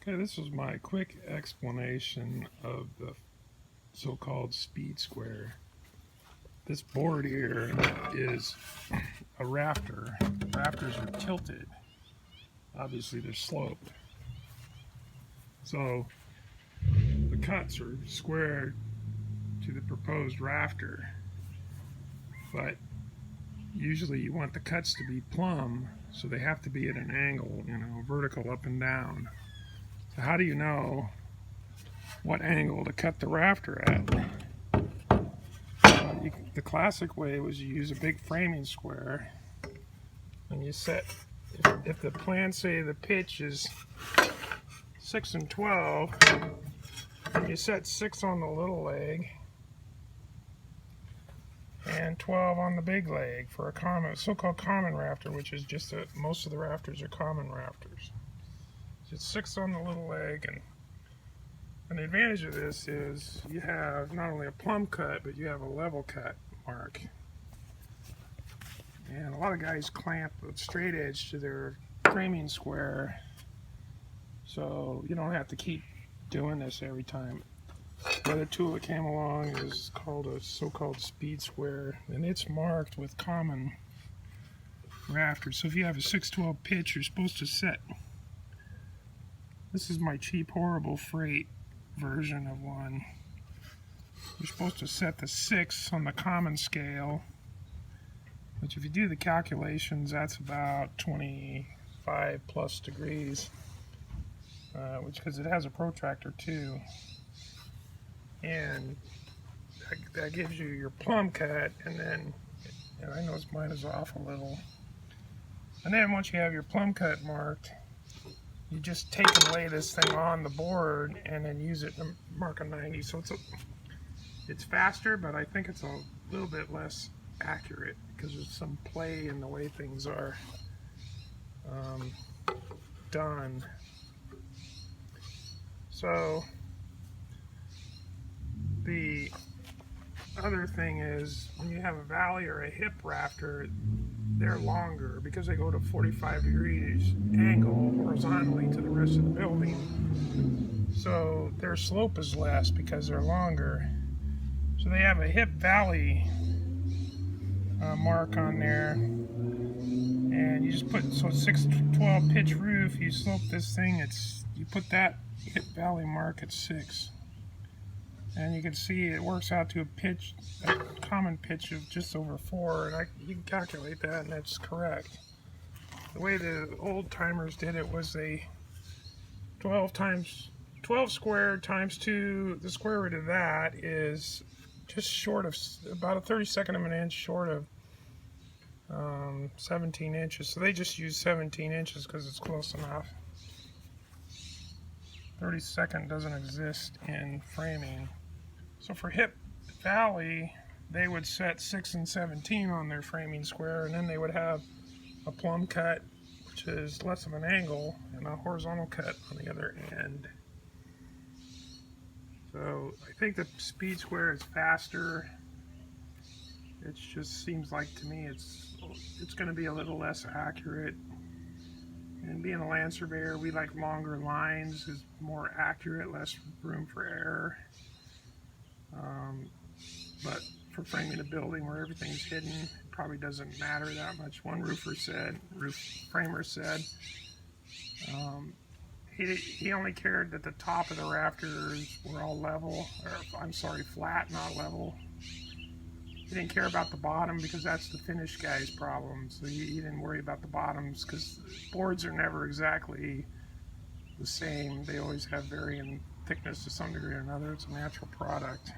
Okay, this is my quick explanation of the so-called speed square. This board here is a rafter. Rafters are tilted. Obviously they're sloped. So the cuts are squared to the proposed rafter. But usually you want the cuts to be plumb, so they have to be at an angle, vertical up and down. So how do you know what angle to cut the rafter at? The classic way was you use a big framing square and you set, if the plan say the pitch is 6 and 12, and you set 6 on the little leg and 12 on the big leg for a so-called common rafter, which is just that most of the rafters are common rafters. So it's 6 on the little leg, and the advantage of this is you have not only a plumb cut, but you have a level cut mark. And a lot of guys clamp a straight edge to their framing square, so you don't have to keep doing this every time. The other tool that came along is called a so-called speed square, and it's marked with common rafters. So if you have a 6/12 pitch, you're supposed to set. This is my cheap, horrible freight version of one. You're supposed to set the 6 on the common scale, which if you do the calculations, that's about 25 plus degrees, because it has a protractor too. And that gives you your plumb cut, and then, I know mine is off a little. And then once you have your plumb cut marked, you just take and lay this thing on the board and then use it to mark a 90. So it's faster, but I think it's a little bit less accurate because there's some play in the way things are done. So the other thing is, when you have a valley or a hip rafter, they're longer because they go to 45 degrees angle horizontally to the rest of the building. So their slope is less because they're longer. So they have a hip valley mark on there, and you just put, so 6/12 pitch roof, you slope this thing, you put that hip valley mark at 6. And you can see it works out to a common pitch of just over 4, and you can calculate that, and that's correct. The way the old timers did it was they 12 squared times 2, the square root of that is just short of about a 32nd of an inch short of 17 inches. So they just use 17 inches because it's close enough. 32nd doesn't exist in framing. So for hip valley, they would set 6 and 17 on their framing square, and then they would have a plumb cut, which is less of an angle, and a horizontal cut on the other end. So I think the speed square is faster. It just seems like to me it's going to be a little less accurate. And being a land surveyor, we like longer lines, is more accurate, less room for error. But for framing a building where everything's hidden, it probably doesn't matter that much. One roof framer said he only cared that the top of the rafters were all level, flat, not level. He didn't care about the bottom because that's the finish guy's problem. So he didn't worry about the bottoms because boards are never exactly the same. They always have varying thickness to some degree or another. It's a natural product.